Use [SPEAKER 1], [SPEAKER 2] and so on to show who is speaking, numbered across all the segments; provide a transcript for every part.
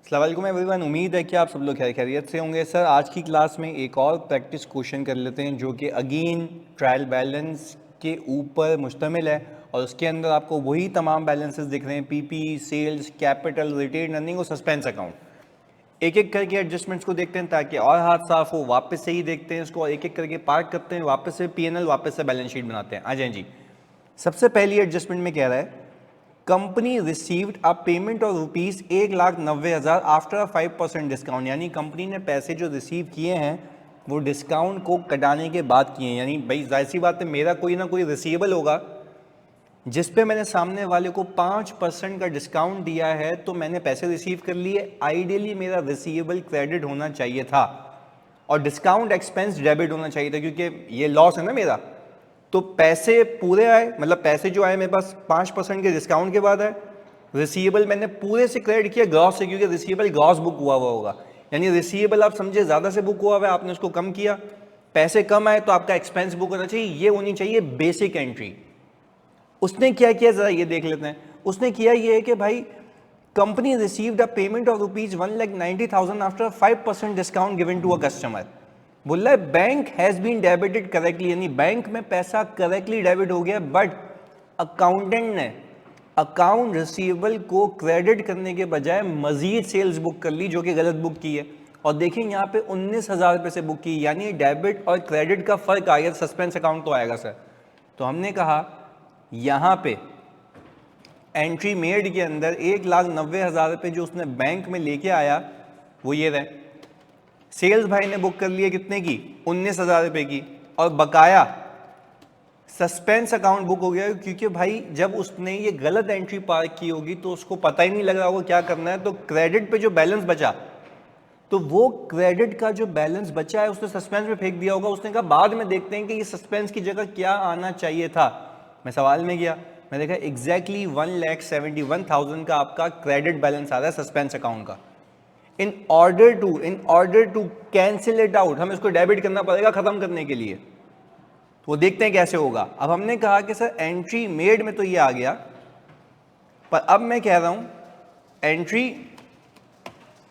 [SPEAKER 1] अस्सलाम वालेकुम एवरीवन। उम्मीद है कि आप सब लोग खैरियत से होंगे। सर आज की क्लास में एक और प्रैक्टिस क्वेश्चन कर लेते हैं जो कि अगेन ट्रायल बैलेंस के ऊपर मुश्तमिल है और उसके अंदर आपको वही तमाम बैलेंसेस दिख रहे हैं, PP, sales, capital, retained earning और सस्पेंस अकाउंट। एक एक करके एडजस्टमेंट्स को देखते हैं ताकि और हाथ साफ हो। वापस से ही देखते हैं इसको और एक एक करके पार्ट करते हैं, वापस से पीएनएल, वापस से बैलेंस शीट बनाते हैं। आ जाएं जी। सबसे पहली एडजस्टमेंट में कह रहा है company received a payment of rupees 1,90,000 after 5% discount. यानी कंपनी ने पैसे जो रिसीव किए हैं वो डिस्काउंट को कटाने के बाद किए हैं। यानी भाई जाहिर सी बात है, मेरा कोई ना कोई रिसीवेबल होगा जिस पे मैंने सामने वाले को 5% का डिस्काउंट दिया है, तो मैंने पैसे रिसीव कर लिए। आइडियली मेरा रिसीवेबल क्रेडिट होना चाहिए था और डिस्काउंट एक्सपेंस डेबिट होना चाहिए था, क्योंकि ये लॉस है ना मेरा। तो पैसे पूरे आए, मतलब पैसे जो आए मेरे पास 5% के डिस्काउंट के बाद आए। रिसीवेबल मैंने पूरे से क्रेडिट किया ग्रॉस से, क्योंकि रिसीवेबल ग्रॉस बुक हुआ होगा। यानी रिसीवेबल आप समझे ज़्यादा से बुक हुआ हुआ है, आपने उसको कम किया, पैसे कम आए तो आपका एक्सपेंस बुक होना चाहिए। ये होनी चाहिए बेसिक एंट्री। उसने क्या किया जरा ये देख लेते हैं। उसने किया ये है कि भाई company received a payment of rupees 1,90,000 after 5% discount given to a customer. बोल रहा है bank has been debited correctly, यानी बैंक में पैसा करेक्टली डेबिट हो गया, बट अकाउंटेंट ने अकाउंट रिसीवेबल को क्रेडिट करने के बजाय मजीद सेल्स बुक कर ली, जो कि गलत बुक की है। और देखिए यहाँ पे 19,000 रुपये से बुक की, यानी डेबिट और क्रेडिट का फर्क आ गया। सस्पेंस अकाउंट तो आएगा सर। तो हमने कहा यहाँ पे एंट्री मेड के अंदर 1,90,000 रुपये जो उसने बैंक में लेके आया वो ये रहे। सेल्स भाई ने बुक कर लिए कितने की, 19,000 रुपये की, और बकाया सस्पेंस अकाउंट बुक हो गया, क्योंकि भाई जब उसने ये गलत एंट्री पार की होगी तो उसको पता ही नहीं लग रहा होगा क्या करना है। तो क्रेडिट पे जो बैलेंस बचा, तो वो क्रेडिट का जो बैलेंस बचा है उसने सस्पेंस में फेंक दिया होगा। उसने कहा बाद में देखते हैं कि ये सस्पेंस की जगह क्या आना चाहिए था। मैं सवाल में गया, मैं देखा एग्जैक्टली 1,71,000 का आपका क्रेडिट बैलेंस आ रहा है सस्पेंस अकाउंट का। In order to cancel it out, हमें इसको डेबिट करना पड़ेगा खत्म करने के लिए। तो वो देखते हैं कैसे होगा। अब हमने कहा कि सर एंट्री मेड में तो ये आ गया, पर अब मैं कह रहा हूं entry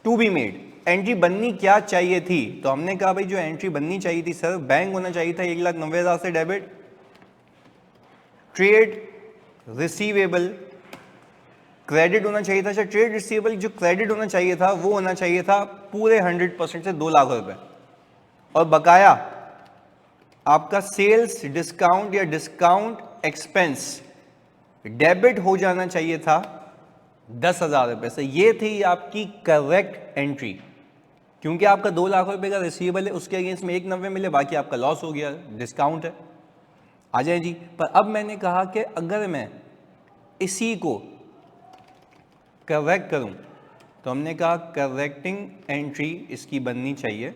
[SPEAKER 1] to be made, entry बननी क्या चाहिए थी। तो हमने कहा भाई जो एंट्री बननी चाहिए थी सर, बैंक होना चाहिए था 1,90,000 से डेबिट, ट्रेड रिसीवेबल क्रेडिट होना चाहिए था। अच्छा, ट्रेड रिसीवेबल जो क्रेडिट होना चाहिए था वो होना चाहिए था पूरे 100% से 2 लाख रुपए, और बकाया आपका सेल्स डिस्काउंट या डिस्काउंट एक्सपेंस डेबिट हो जाना चाहिए था 10,000 रुपए से। ये थी आपकी करेक्ट एंट्री, क्योंकि आपका 2 लाख रुपए का रिसीवेबल है, उसके अगेंस्ट में 1,90 मिले, बाकी आपका लॉस हो गया, डिस्काउंट है। आ जाए जी। पर अब मैंने कहा कि अगर मैं इसी को करेक्ट करूं, तो हमने कहा करेक्टिंग एंट्री इसकी बननी चाहिए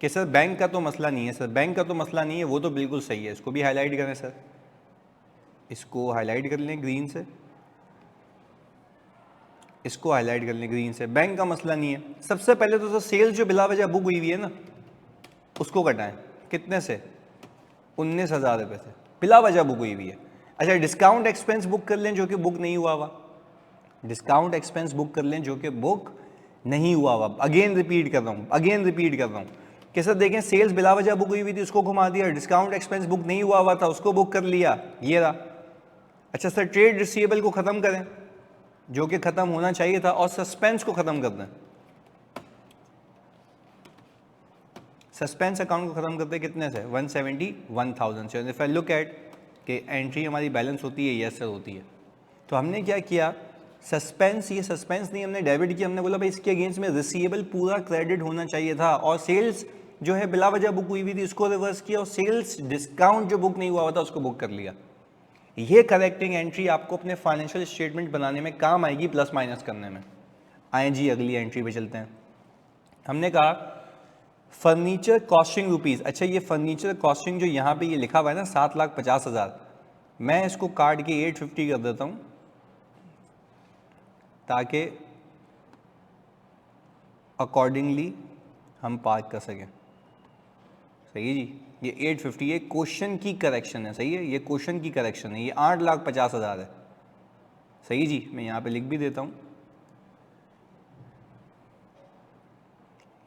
[SPEAKER 1] कि सर बैंक का तो मसला नहीं है, सर बैंक का तो मसला नहीं है, वो तो बिल्कुल सही है। इसको भी हाईलाइट करें सर, इसको हाईलाइट कर लें ग्रीन से, इसको हाईलाइट कर लें ग्रीन से। बैंक का मसला नहीं है। सबसे पहले तो सर सेल्स जो बिला वजह बुक हुई हुई है ना, उसको कटाएं। कितने से, 19,000 रुपये से बिला वजह बुक हुई हुई है। अच्छा, डिस्काउंट एक्सपेंस बुक कर लें जो कि बुक नहीं हुआ हुआ, डिस्काउंट एक्सपेंस बुक कर लें जो कि बुक नहीं हुआ हुआ। अगेन रिपीट कर रहा हूं कि सर देखें सेल्स बिला वजह बुक हुई हुई थी, उसको घुमा दिया। डिस्काउंट एक्सपेंस बुक नहीं हुआ हुआ था, उसको बुक कर लिया, ये रहा। अच्छा सर, ट्रेड रिसीवेबल को खत्म करें जो कि खत्म होना चाहिए था, और सस्पेंस को खत्म कर दें। सस्पेंस अकाउंट को खत्म करते कितने से, 171,000 से। इफ आई लुक एट कि एंट्री हमारी बैलेंस होती है, यस सर होती है। तो हमने क्या किया, सस्पेंस, ये सस्पेंस नहीं हमने डेबिट किया, हमने बोला भाई इसके अगेंस्ट में रिसीवेबल पूरा क्रेडिट होना चाहिए था, और सेल्स जो है बिला वजह बुक हुई थी उसको रिवर्स किया, और सेल्स डिस्काउंट जो बुक नहीं हुआ था उसको बुक कर लिया। ये करेक्टिंग एंट्री आपको अपने फाइनेंशियल स्टेटमेंट बनाने में काम आएगी, प्लस माइनस करने में। आए जी अगली एंट्री पे चलते हैं। हमने कहा फर्नीचर कॉस्टिंग रुपीज़। अच्छा, ये फर्नीचर कॉस्टिंग जो यहाँ पे ये लिखा हुआ है ना 7,50,000, मैं इसको काट के 850 कर देता हूँ ताकि अकॉर्डिंगली हम पार्क कर सकें। सही है जी, ये 850 ये क्वेश्चन की करेक्शन है। सही है, ये क्वेश्चन की करेक्शन है। ये 8,50,000 है। सही जी, मैं यहाँ पे लिख भी देता हूँ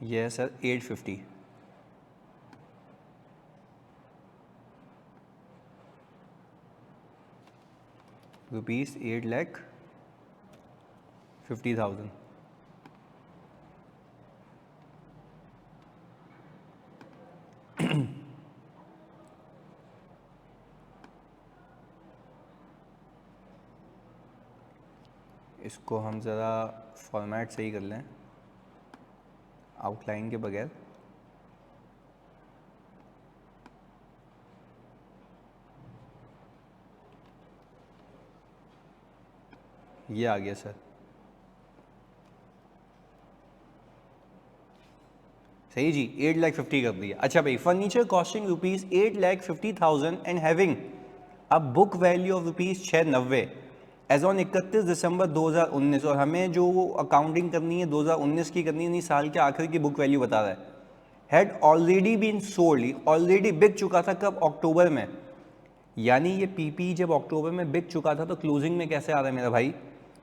[SPEAKER 1] ये है सर 850 रुपीज़, 8,50,000। इसको हम ज़रा फॉर्मेट सही कर लें आउटलाइन के बगैर। ये आ गया सर, सही जी, 8,50,000 कर दिया। अच्छा भाई, furniture costing rupees 8,50,000 and having a book value of rupees 690 as on 31 December 2019। और हमें जो अकाउंटिंग करनी है 2019 की करनी है, नहीं साल के आखिर की बुक वैल्यू बता रहा है। Had already been sold, already बिक चुका था कब? अक्टूबर में। यानी ये पीपी जब अक्टूबर में बिक चुका था तो क्लोजिंग में कैसे आ रहा है मेरा भाई?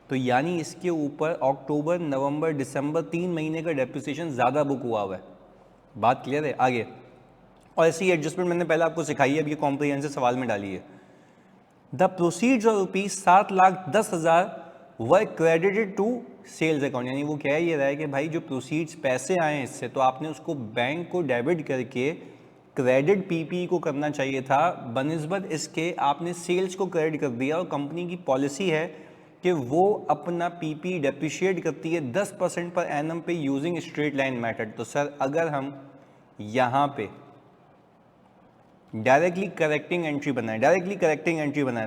[SPEAKER 1] तो यानी इसके ऊपर अक्टूबर, नवंबर, दिसंबर 3 महीने का डेप्रिसिएशन ज़्यादा बुक हुआ है। बात क्लियर है? आगे और ऐसी एडजस्टमेंट मैंने पहले आपको सिखाई है, अब ये कॉम्प्रिहेंसिव सवाल में डाली है। The proceeds of rupees 7,10,000 were credited to sales account. यानी वो कह ये रहा है कि भाई जो प्रोसीड्स पैसे आए इससे, तो आपने उसको बैंक को डेबिट करके क्रेडिट पीपी को करना चाहिए था, बनिस्बत इसके आपने सेल्स को क्रेडिट कर दिया। और कंपनी की पॉलिसी है कि वो अपना पीपी डेप्रिशिएट करती है 10% पर एनम पे यूजिंग स्ट्रेट लाइन मेथड। तो सर अगर हम यहाँ पे डायरेक्टली करेक्टिंग एंट्री बनाए,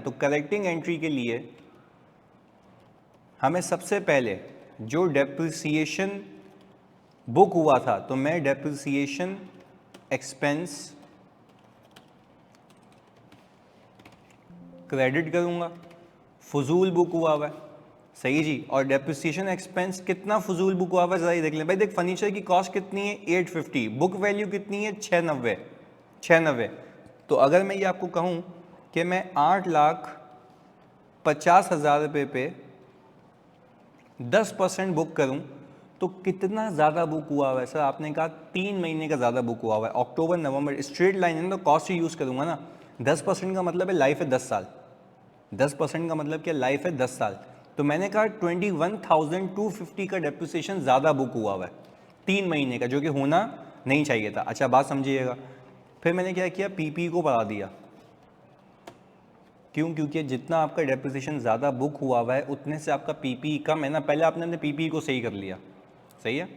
[SPEAKER 1] तो करेक्टिंग एंट्री के लिए हमें सबसे पहले जो डेप्रिसिएशन बुक हुआ था, तो मैं डेप्रिसिएशन एक्सपेंस क्रेडिट करूंगा, फजूल बुक हुआ है, सही जी। और डेप्रिसिएशन एक्सपेंस कितना फजूल बुक हुआ है जरा देख लें भाई। देख, फर्नीचर की कॉस्ट कितनी है? 850, बुक वैल्यू कितनी है? 690। तो अगर मैं ये आपको कहूं कि मैं 8,50,000 रुपये पे 10% बुक करूं, तो कितना ज़्यादा बुक हुआ है सर? आपने कहा 3 महीने का ज़्यादा बुक हुआ है, अक्टूबर, नवंबर। स्ट्रेट लाइन है तो कॉस्ट ही यूज़ करूंगा ना। 10% का मतलब है लाइफ है 10 साल। 10% का मतलब क्या? लाइफ है 10 साल। तो मैंने कहा 21,250 का डेप्रिसिएशन ज़्यादा बुक हुआ है 3 महीने का, जो कि होना नहीं चाहिए था। अच्छा बात समझिएगा। फिर मैंने क्या किया? पीपी को बढ़ा दिया। क्यों? क्योंकि जितना आपका डेप्रिसिएशन ज़्यादा बुक हुआ हुआ है उतने से आपका पीपी कम है ना। पहले आपने अपने पीपी को सही कर लिया, सही है।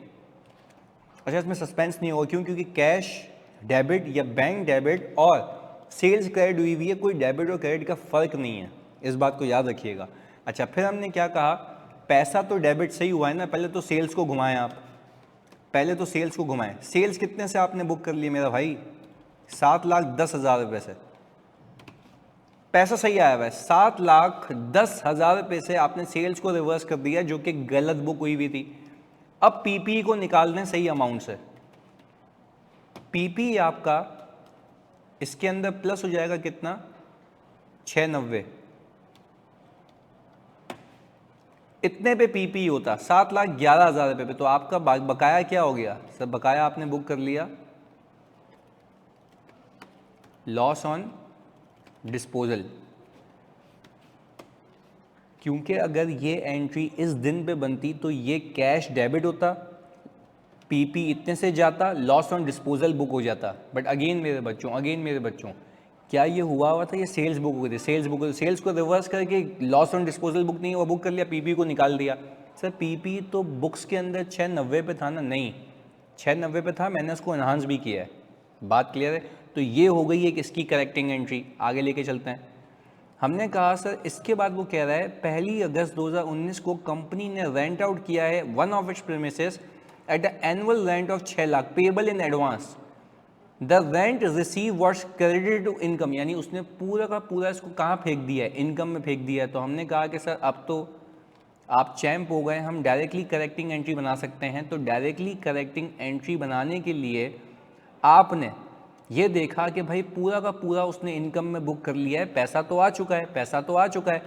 [SPEAKER 1] अच्छा, इसमें सस्पेंस नहीं होगा। क्यों? क्योंकि कैश डेबिट या बैंक डेबिट और सेल्स क्रेडिट हुई हुई है, कोई डेबिट और क्रेडिट का फ़र्क नहीं है, इस बात को याद रखिएगा। अच्छा, फिर हमने क्या कहा? पैसा तो डेबिट सही हुआ है ना। पहले तो सेल्स को घुमाएं आप, पहले तो सेल्स को घुमाएं। सेल्स कितने से आपने बुक कर लिए मेरा भाई? 7,10,000 रुपये से। पैसा सही आया हुआ है, 7,10,000 रुपये से आपने सेल्स को रिवर्स कर दिया, जो कि गलत बुक हुई हुई थी। अब पीपी को निकाल दें सही अमाउंट से। पीपी आपका इसके अंदर प्लस हो जाएगा कितना? 690। इतने पे पीपी होता 7,11,000 रुपये पे, तो आपका बकाया क्या हो गया सर? बकाया आपने बुक कर लिया लॉस ऑन डिस्पोजल। क्योंकि अगर ये एंट्री इस दिन पे बनती तो ये कैश डेबिट होता, पीपी इतने से जाता, लॉस ऑन डिस्पोजल बुक हो जाता। बट अगेन मेरे बच्चों, क्या ये हुआ था? ये सेल्स बुक हुई थी, सेल्स को रिवर्स करके लॉस ऑन डिस्पोजल बुक नहीं हुआ, बुक कर लिया, पीपी को निकाल दिया। सर पीपी तो बुक्स के अंदर 690 पे था ना? नहीं, 690 पे था, मैंने उसको एनहांस भी किया है। बात क्लियर है? तो ये हो गई एक इसकी करेक्टिंग एंट्री। आगे लेके चलते हैं। हमने कहा सर इसके बाद वो कह रहा है 1 अगस्त 2019 को कंपनी ने रेंट आउट किया है one of its premises at the annual rent of 6 lakh payable in advance. The rent receive was credited to income. यानी उसने पूरा का पूरा इसको कहाँ फेंक दिया है? इनकम में फेंक दिया है। तो हमने कहा कि सर अब तो आप चैम्प हो गए, हम डायरेक्टली करेक्टिंग एंट्री बना सकते हैं। तो डायरेक्टली करेक्टिंग एंट्री बनाने के लिए आपने ये देखा कि भाई पूरा का पूरा उसने इनकम में बुक कर लिया है, पैसा तो आ चुका है,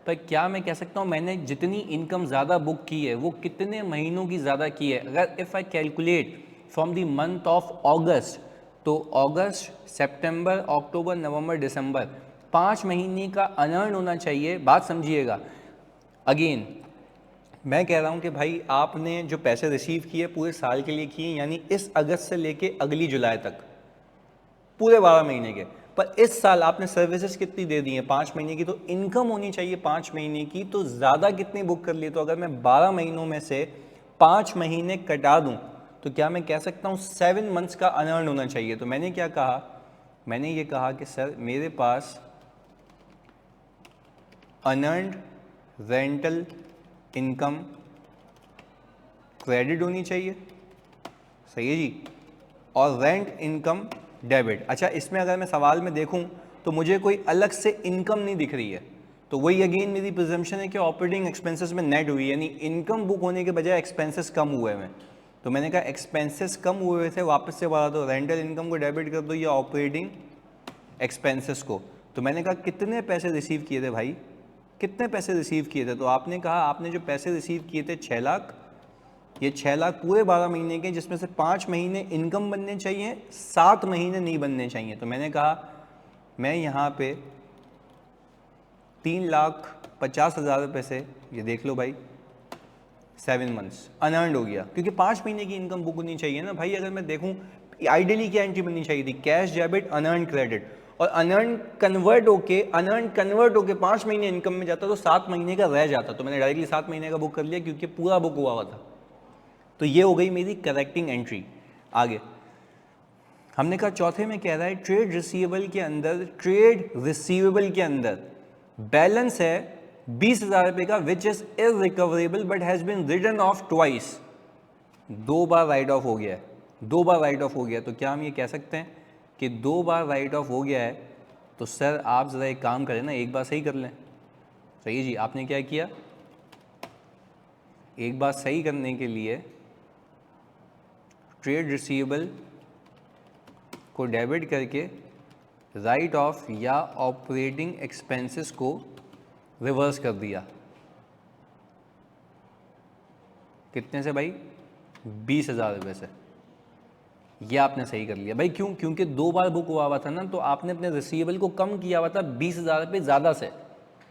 [SPEAKER 1] पर क्या मैं कह सकता हूँ मैंने जितनी इनकम ज़्यादा बुक की है वो कितने महीनों की ज़्यादा की है? अगर if I calculate from the month of August. तो अगस्त, सितंबर, अक्टूबर, नवंबर, दिसंबर 5 महीने का अनर्न होना चाहिए। बात समझिएगा, अगेन मैं कह रहा हूँ कि भाई आपने जो पैसे रिसीव किए पूरे साल के लिए किए, यानी इस अगस्त से लेके अगली जुलाई तक पूरे 12 महीने के। पर इस साल आपने सर्विसेज कितनी दे दी है, 5 महीने की, तो इनकम होनी चाहिए 5 महीने की। तो ज़्यादा कितनी बुक कर लिए, तो अगर मैं 12 महीनों में से 5 महीने कटा दूं तो क्या मैं कह सकता हूं 7 मंथ्स का अनर्न होना चाहिए। तो मैंने क्या कहा, मैंने ये कहा कि सर मेरे पास अनर्न्ड रेंटल इनकम क्रेडिट होनी चाहिए, सही है जी, और रेंट इनकम डेबिट। अच्छा, इसमें अगर मैं सवाल में देखूं तो मुझे कोई अलग से इनकम नहीं दिख रही है, तो वही अगेन मेरी प्रिजम्पशन है कि ऑपरेटिंग एक्सपेंसेस में नेट हुई, यानी इनकम बुक होने के बजाय एक्सपेंसेस कम हुए हैं। तो मैंने कहा एक्सपेंसेस कम हुए थे, वापस से बढ़ा दो, रेंटल इनकम को डेबिट कर दो या ऑपरेटिंग एक्सपेंसेस को। तो मैंने कहा कितने पैसे रिसीव किए थे भाई, कितने पैसे रिसीव किए थे, तो आपने कहा आपने जो पैसे रिसीव किए थे 6 लाख, ये 6 लाख पूरे 12 महीने के, जिसमें से 5 महीने इनकम बनने चाहिए, 7 महीने नहीं बनने चाहिए। तो मैंने कहा मैं यहाँ पे 3,50,000 रुपये से, ये देख लो भाई, 7 मंथ्स अनअर्नड हो गया, क्योंकि 5 महीने की इनकम बुक होनी चाहिए ना भाई। अगर मैं देखूँ आइडियली क्या एंट्री बननी चाहिए थी, कैश डेबिट अनअर्नड क्रेडिट, और अनअर्न कन्वर्ट होके 5 महीने इनकम में जाता तो 7 महीने का रह जाता। तो मैंने डायरेक्टली 7 महीने का बुक कर लिया क्योंकि पूरा बुक हुआ था। तो ये हो गई मेरी करेक्टिंग एंट्री। आगे हमने कहा चौथे में कह रहा है ट्रेड रिसीवेबल के अंदर बैलेंस है 20,000 रुपये का, which is irrecoverable but has been written off twice. 2 बार राइट ऑफ हो गया है, 2 बार राइट ऑफ हो गया। तो क्या हम ये कह सकते हैं कि 2 बार राइट ऑफ हो गया है, तो सर आप ज़रा एक काम करें ना, एक बार सही कर लें। सही है जी, आपने क्या किया, एक बार सही करने के लिए ट्रेड रिसीवेबल को डेबिट करके राइट ऑफ या ऑपरेटिंग एक्सपेंसेस को रिवर्स कर दिया। कितने से भाई, 20,000 रुपये से। ये आपने सही कर लिया भाई, क्यों, क्योंकि 2 बार बुक हुआ था ना, तो आपने अपने रिसीवेबल को कम किया हुआ था 20,000 रुपये ज़्यादा से,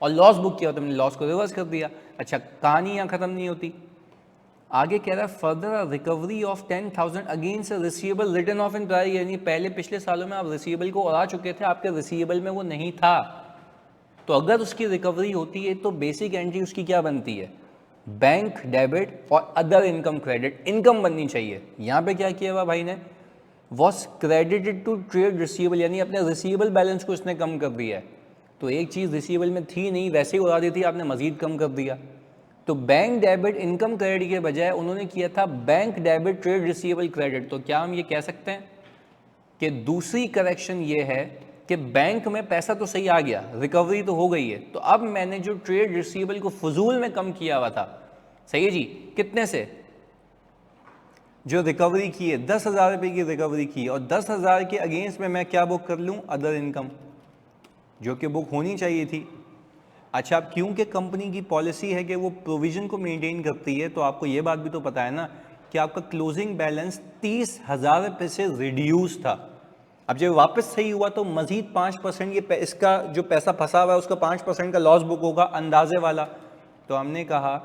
[SPEAKER 1] और लॉस बुक किया था, मैंने लॉस को रिवर्स कर दिया। अच्छा, कहानी यहाँ ख़त्म नहीं होती, आगे कह रहा है further recovery of 10,000 against receivable return of in prior, यानी पहले पिछले सालों में आप रिसीवेबल को उड़ा चुके थे, आपके रिसीवेबल में वो नहीं था, तो अगर उसकी रिकवरी होती है तो बेसिक एंट्री उसकी क्या बनती है, बैंक डेबिट और अदर इनकम क्रेडिट, इनकम बननी चाहिए। यहाँ पे क्या किया हुआ भाई ने, was credited to trade receivable, यानी अपने रिसीवेबल बैलेंस को उसने कम कर दिया है। तो एक चीज़ रिसीवेबल में थी नहीं, वैसे ही उड़ा दी थी, आपने मजीद कम कर दिया। तो बैंक डेबिट इनकम क्रेडिट के बजाय उन्होंने किया था bank debit trade receivable credit. तो क्या हम ये कह सकते हैं कि दूसरी करेक्शन ये है कि बैंक में पैसा तो सही आ गया, रिकवरी तो हो गई है, तो अब मैंने जो ट्रेड रिसीवेबल को फजूल में कम किया हुआ था, सही है जी, कितने से, जो रिकवरी की है 10,000 रुपये की रिकवरी की, और 10,000 के अगेंस्ट में मैं क्या बुक कर लूँ, अदर इनकम, जो कि बुक होनी चाहिए थी। अच्छा, अब क्योंकि कंपनी की पॉलिसी है कि वो प्रोविजन को मेंटेन करती है, तो आपको ये बात भी तो पता है ना कि आपका क्लोजिंग बैलेंस 30,000 रुपये से रिड्यूस था। अब जब वापस सही हुआ तो मजीद 5% ये इसका जो पैसा फंसा हुआ है उसका 5% का लॉस बुक होगा, अंदाजे वाला। तो हमने कहा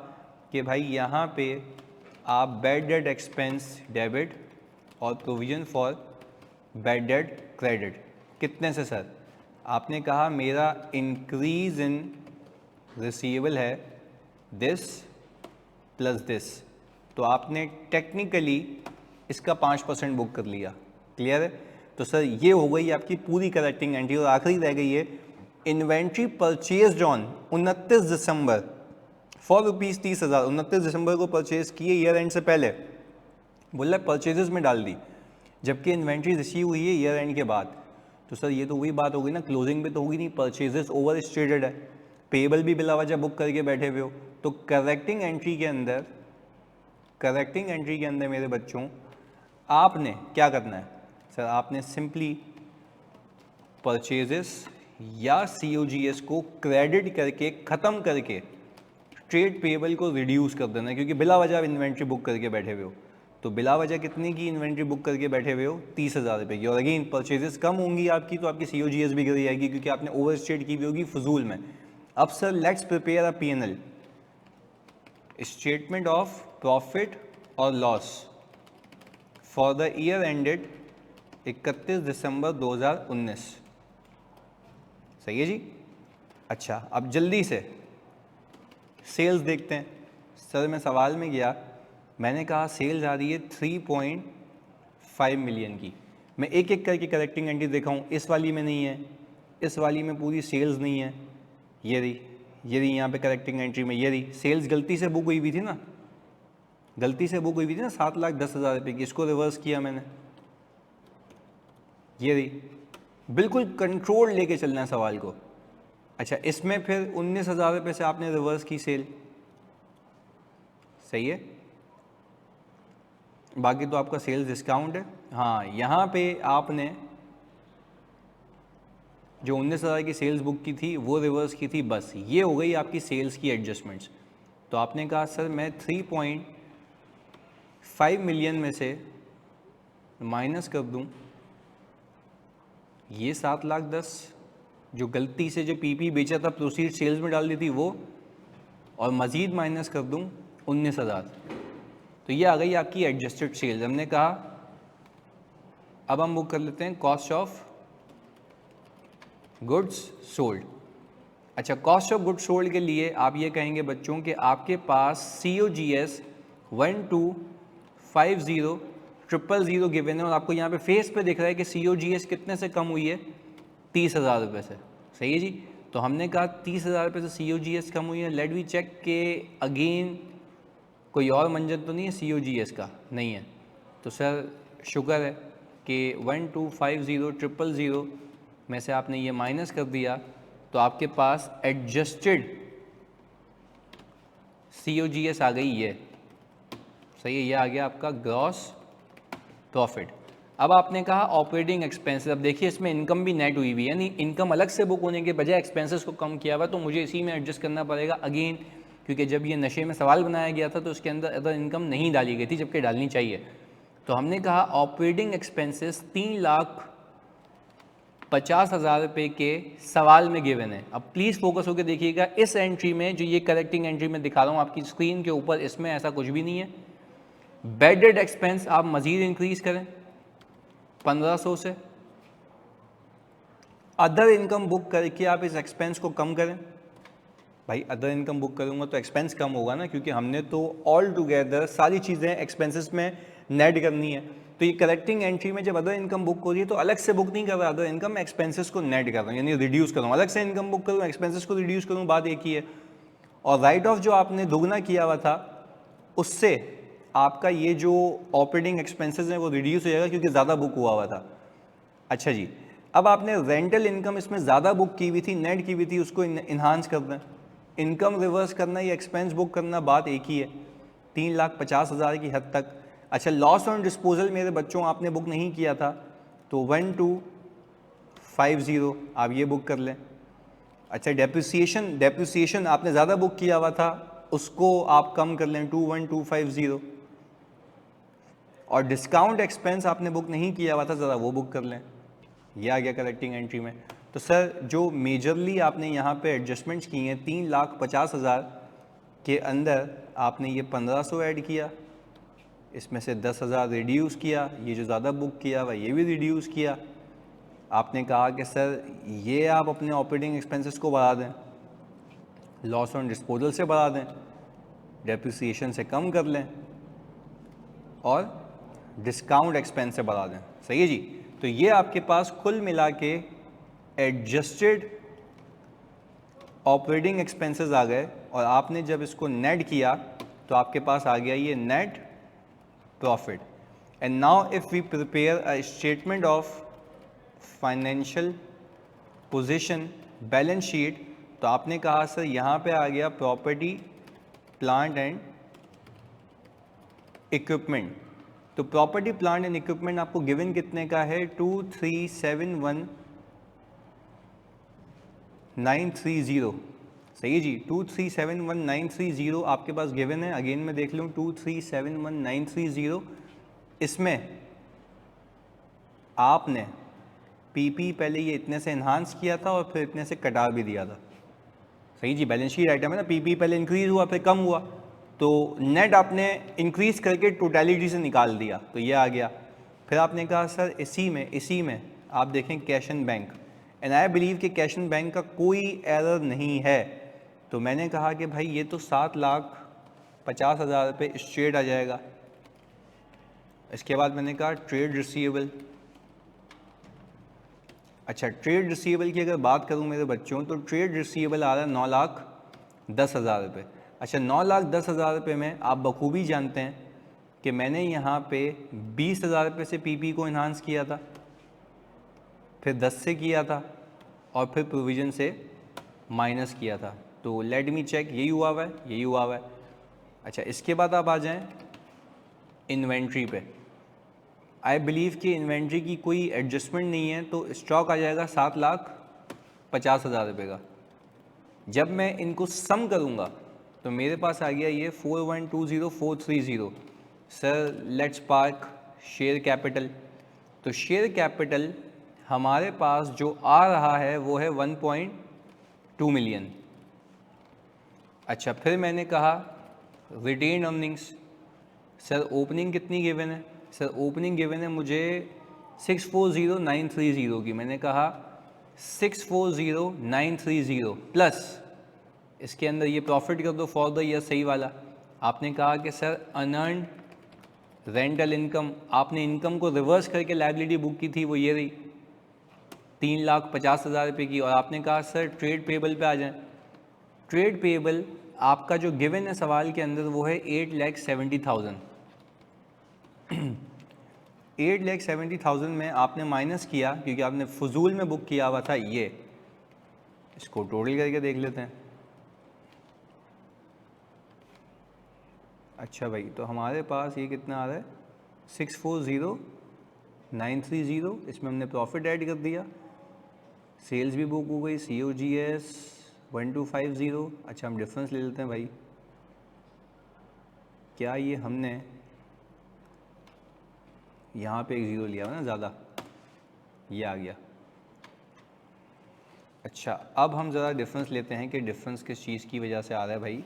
[SPEAKER 1] कि भाई यहाँ पे आप बैड डेट एक्सपेंस डेबिट और provision for bad debt credit, कितने से सर, आपने कहा मेरा इंक्रीज इन रिसीवेबल है दिस प्लस दिस, तो आपने टेक्निकली इसका 5% बुक कर लिया। क्लियर है, तो सर ये हो गई आपकी पूरी करेक्टिंग एंट्री। और आखिरी रह गई है inventory purchase on 29 December for ₹30,000, 29 दिसंबर को परचेज किए ईयर एंड से पहले, बोल रहा है परचेजेस में डाल दी, जबकि इन्वेंट्री रिसीव हुई है ईयर एंड के बाद। तो सर ये तो वही बात होगी ना, क्लोजिंग पे तो होगी नहीं, परचेजेस ओवर स्टेटेड है, पेबल भी बिला वजह बुक करके बैठे हुए हो। तो करेक्टिंग एंट्री के अंदर मेरे बच्चों आपने क्या करना है सर, आपने सिंपली परचेजेस या COGS को क्रेडिट करके ख़त्म करके ट्रेड पेबल को रिड्यूस कर देना है, क्योंकि बिला वजह इन्वेंट्री बुक करके बैठे हुए हो। तो बिला वजह कितने की इन्वेंट्री बुक करके बैठे हुए हो? 30,000 रुपये की। और अगेन परचेजेस कम होंगी आपकी तो आपकी COGS भी गिर जाएगी क्योंकि आपने ओवर स्टेट की हुई होगी फजूल में। अब sir let's prepare a P&L, statement of profit और loss for the year ended 31 December 2019। सही है जी। अच्छा, अब जल्दी से सेल्स देखते हैं। सर मैं सवाल में गया, मैंने कहा सेल्स आ रही है 3.5 मिलियन की। मैं एक एक करके करेक्टिंग एंट्री देखा हूँ, इस वाली में नहीं है, इस वाली में पूरी सेल्स नहीं है, ये रही यहाँ पे करेक्टिंग एंट्री में, ये रही सेल्स गलती से बुक हुई थी ना, गलती से बुक हुई थी ना 7,10,000 रुपये की, इसको रिवर्स किया मैंने, ये रही। बिल्कुल कंट्रोल लेके चलना है सवाल को। अच्छा, इसमें फिर 19,000 रुपये से आपने रिवर्स की सेल, सही है। बाकी तो आपका सेल्स डिस्काउंट है। हाँ, यहाँ पे आपने जो 19,000 की सेल्स बुक की थी वो रिवर्स की थी, बस ये हो गई आपकी सेल्स की एडजस्टमेंट्स। तो आपने कहा सर मैं 3.5 मिलियन में से माइनस कर दूं ये 7,10,000 जो गलती से जो PP बेचा था प्रोसीड सेल्स में डाल दी थी वो, और मज़ीद माइनस कर दूं 19,000, तो ये आ गई आपकी एडजस्टेड सेल्स। हमने कहा अब हम बुक कर लेते हैं कॉस्ट ऑफ गुड्स सोल्ड। अच्छा, कॉस्ट ऑफ गुड्स सोल्ड के लिए आप ये कहेंगे बच्चों कि आपके पास COGS 1250,000 गिवन है और आपको यहाँ पे फेस पे दिख रहा है कि COGS कितने से कम हुई है? 30,000 रुपये से। सही है जी। तो हमने कहा 30,000 रुपये से COGS कम हुई है। लेट वी चेक के अगेन कोई और मंजर तो नहीं है COGS का? नहीं है। तो सर शुक्र है कि 1250,000 में से आपने ये माइनस कर दिया तो आपके पास एडजस्टेड COGS आ गई ये। सही है, ये आ गया आपका ग्रॉस प्रॉफिट। अब आपने कहा ऑपरेटिंग एक्सपेंसेस। अब देखिए इसमें इनकम भी नेट हुई हुई है, यानी इनकम अलग से बुक होने के बजाय एक्सपेंसेस को कम किया हुआ, तो मुझे इसी में एडजस्ट करना पड़ेगा अगेन, क्योंकि जब ये नशे में सवाल बनाया गया था तो उसके अंदर अदर इनकम नहीं डाली गई थी, जबकि डालनी चाहिए। तो हमने कहा ऑपरेटिंग एक्सपेंसेस 3,50,000 रुपये के सवाल में गिवन है। अब प्लीज़ फोकस होकर देखिएगा, इस एंट्री में जो ये करेक्टिंग एंट्री में दिखा रहा हूँ आपकी स्क्रीन के ऊपर, इसमें ऐसा कुछ भी नहीं है। बेडेड एक्सपेंस आप मजीद इंक्रीज करें 1500 से, अदर इनकम बुक करके आप इस एक्सपेंस को कम करें। भाई अदर इनकम बुक करूंगा तो एक्सपेंस कम होगा ना, क्योंकि हमने तो ऑल टुगेदर सारी चीज़ें एक्सपेंसेस में नेट करनी है। तो ये करेक्टिंग एंट्री में जब अदर इनकम बुक हो रही है तो अलग से बुक नहीं कर रहा अदर इनकम, मैं एक्सपेंसेस को नेट कर रहा हूँ, यानी रिड्यूस करूँ। अलग से इनकम बुक करूँ, एक्सपेंसेस को रिड्यूस करूँ, बात एक ही है। और राइट ऑफ जो आपने दुगना किया हुआ था उससे आपका ये जो ऑपरेटिंग एक्सपेंसेस हैं वो रिड्यूस हो जाएगा क्योंकि ज़्यादा बुक हुआ था। अच्छा जी, अब आपने रेंटल इनकम इसमें ज़्यादा बुक की हुई थी, नेट की हुई थी, उसको इन्हांस करना है। इनकम रिवर्स करना या एक्सपेंस बुक करना बात एक ही है, 3,50,000 की हद तक। अच्छा, लॉस ऑन डिस्पोजल मेरे बच्चों आपने बुक नहीं किया था तो 1250 आप ये बुक कर लें। अच्छा, डेप्रिसिएशन आपने ज़्यादा बुक किया हुआ था, उसको आप कम कर लें 21,250। और डिस्काउंट एक्सपेंस आपने बुक नहीं किया हुआ था, ज़रा वो बुक कर लें। ये आ गया करेक्टिंग एंट्री में। तो सर जो मेजरली आपने यहाँ पे एडजस्टमेंट्स की हैं 3,50,000 के अंदर आपने ये 1,500 ऐड किया, इसमें से 10,000 रिड्यूस किया, ये जो ज़्यादा बुक किया हुआ ये भी रिड्यूस किया। आपने कहा कि सर ये आप अपने ऑपरेटिंग एक्सपेंसेस को बढ़ा दें, लॉस ऑन डिस्पोजल से बढ़ा दें, डेप्रिसिएशन से कम कर लें और डिस्काउंट एक्सपेंस से बढ़ा दें। सही है जी। तो ये आपके पास कुल मिला के एडजस्टेड ऑपरेटिंग एक्सपेंसेस आ गए, और आपने जब इसको नेट किया तो आपके पास आ गया ये net profit. And now if we prepare a statement of financial position balance sheet, तो आपने कहा सर यहाँ पे आ गया प्रॉपर्टी प्लांट एंड इक्विपमेंट। तो प्रॉपर्टी प्लांट एंड इक्विपमेंट आपको गिवन कितने का है? 2371930। सही है जी, 2371930 आपके पास गिवन है। अगेन मैं देख लूँ 2371930 इसमें आपने पीपी पहले ये इतने से इन्हांस किया था और फिर इतने से कटा भी दिया था, सही जी, बैलेंस शीट आइटम है ना, पीपी पहले इंक्रीज हुआ फिर कम हुआ, तो नेट आपने इंक्रीज करके टोटलिटी से निकाल दिया, तो ये आ गया। फिर आपने कहा सर इसी में आप देखें cash and bank, and I believe कि कैश एंड बैंक का कोई एरर नहीं है, तो मैंने कहा कि भाई ये तो 7,50,000 रुपये स्ट्रेट आ जाएगा। इसके बाद मैंने कहा ट्रेड रिसीवेबल। अच्छा, ट्रेड रिसीवेबल की अगर बात करूं मेरे बच्चों, तो ट्रेड रिसीवेबल आ रहा है 9,10,000 रुपये। अच्छा, 9,10,000 रुपये में आप बखूबी जानते हैं कि मैंने यहाँ पे 20,000 रुपये से पीपी को इन्हांस किया था, फिर 10 से किया था और फिर प्रोविज़न से माइनस किया था, तो लेट मी चेक, यही हुआ हुआ है, यही हुआ हुआ है। अच्छा, इसके बाद आप आ जाएं इन्वेंट्री पे। आई बिलीव कि इन्वेंट्री की कोई एडजस्टमेंट नहीं है, तो स्टॉक आ जाएगा 7,50,000 रुपये का। जब मैं इनको सम करूँगा तो मेरे पास आ गया ये 4,120,430। Sir let's park share capital, तो शेयर कैपिटल हमारे पास जो आ रहा है वो है 1.2 मिलियन। अच्छा, फिर मैंने कहा रिटेन अर्निंग्स। सर ओपनिंग कितनी गिवन है? सर ओपनिंग गिवन है मुझे 640,930 की। मैंने कहा 640,930 प्लस इसके अंदर ये प्रॉफिट कर दो फॉर द ईयर, सही वाला। आपने कहा कि सर अनअर्न्ड रेंटल इनकम, आपने इनकम को रिवर्स करके लायबिलिटी बुक की थी, वो ये रही 3,50,000 रुपये की। और आपने कहा सर ट्रेड पेबल पे आ जाएं। ट्रेड पेबल आपका जो गिवन है सवाल के अंदर वो है 8,70,000। 8,70,000 में आपने माइनस किया, क्योंकि आपने फजूल में बुक किया हुआ था ये, इसको टोटल करके देख लेते हैं। अच्छा भाई, तो हमारे पास ये कितना आ रहा है 640,930, इसमें हमने प्रॉफिट ऐड कर दिया, सेल्स भी बुक हो गई, COGS 1,250। अच्छा, हम डिफरेंस ले लेते हैं भाई, क्या ये हमने यहाँ पे एक ज़ीरो लिया हुआ ना ज़्यादा, ये आ गया। अच्छा, अब हम ज़रा डिफरेंस लेते हैं कि डिफरेंस किस चीज़ की वजह से आ रहा है भाई।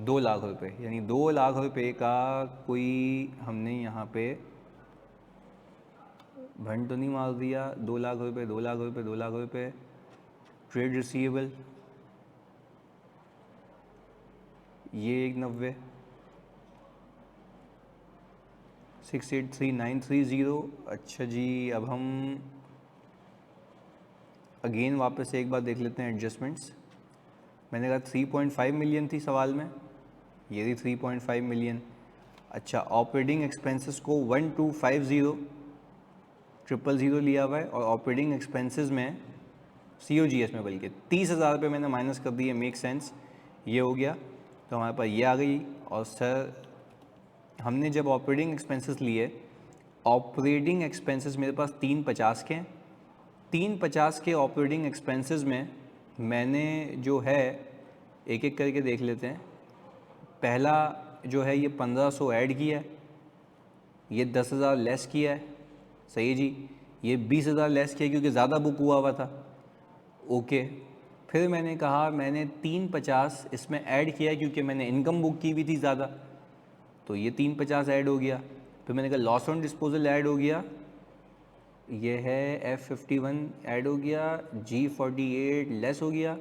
[SPEAKER 1] 2 लाख रुपए, यानी 2 लाख रुपए का कोई हमने यहाँ पे भंड तो नहीं मार दिया। 2 लाख रुपए, 2 लाख रुपए, 2 लाख रुपए। ट्रेड रिसीवेबल ये 1,90, 683,930। अच्छा जी, अब हम अगेन वापस से एक बार देख लेते हैं एडजस्टमेंट्स। मैंने कहा 3.5 मिलियन थी सवाल में, ये थी 3.5 मिलियन। अच्छा, ऑपरेटिंग एक्सपेंसेस को 1250,000 लिया हुआ है, और ऑपरेटिंग एक्सपेंसेस में COGS में बल्कि 30,000 रुपये मैंने माइनस कर दिए, मेक सेंस, ये हो गया। तो हमारे पास ये आ गई। और सर हमने जब ऑपरेटिंग एक्सपेंसेस लिए, ऑपरेटिंग एक्सपेंसेस मेरे पास 350 के हैं, 350 के ऑपरेटिंग एक्सपेंसेस में मैंने जो है एक एक करके देख लेते हैं। पहला जो है ये 1,500 ऐड किया है, ये 10,000 लेस किया है, सही जी, ये 20,000 लेस किया क्योंकि ज़्यादा बुक हुआ था, ओके। फिर मैंने कहा मैंने 350 इसमें ऐड किया है क्योंकि मैंने इनकम बुक की हुई थी ज़्यादा, तो ये 350 ऐड हो गया। फिर मैंने कहा लॉस ऑन डिस्पोजल ऐड हो गया, ये है F51 ऐड हो गया, G48 लेस हो गया,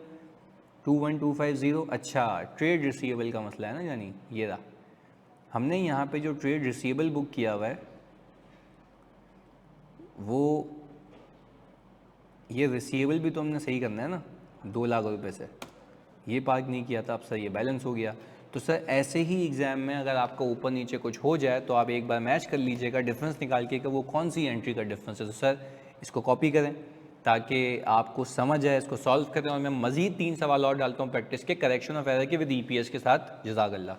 [SPEAKER 1] 21,250। अच्छा, ट्रेड रिसीवेबल का मसला है ना, यानी ये रहा, हमने यहाँ पे जो ट्रेड रिसीवेबल बुक किया हुआ है वो, ये रिसीवेबल भी तो हमने सही करना है ना, 2 लाख रुपए से ये पार्क नहीं किया था, अब सर ये बैलेंस हो गया। तो सर ऐसे ही एग्ज़ाम में अगर आपका ऊपर नीचे कुछ हो जाए तो आप एक बार मैच कर लीजिएगा डिफरेंस निकाल के कि वो कौन सी एंट्री का डिफरेंस है। तो सर इसको कॉपी करें ताकि आपको समझ आए, इसको सॉल्व करें, और मैं मज़ीद 3 सवाल और डालता हूँ प्रैक्टिस के, करेक्शन ऑफ एरर के विद EPS के साथ। जज़ाकल्लाह।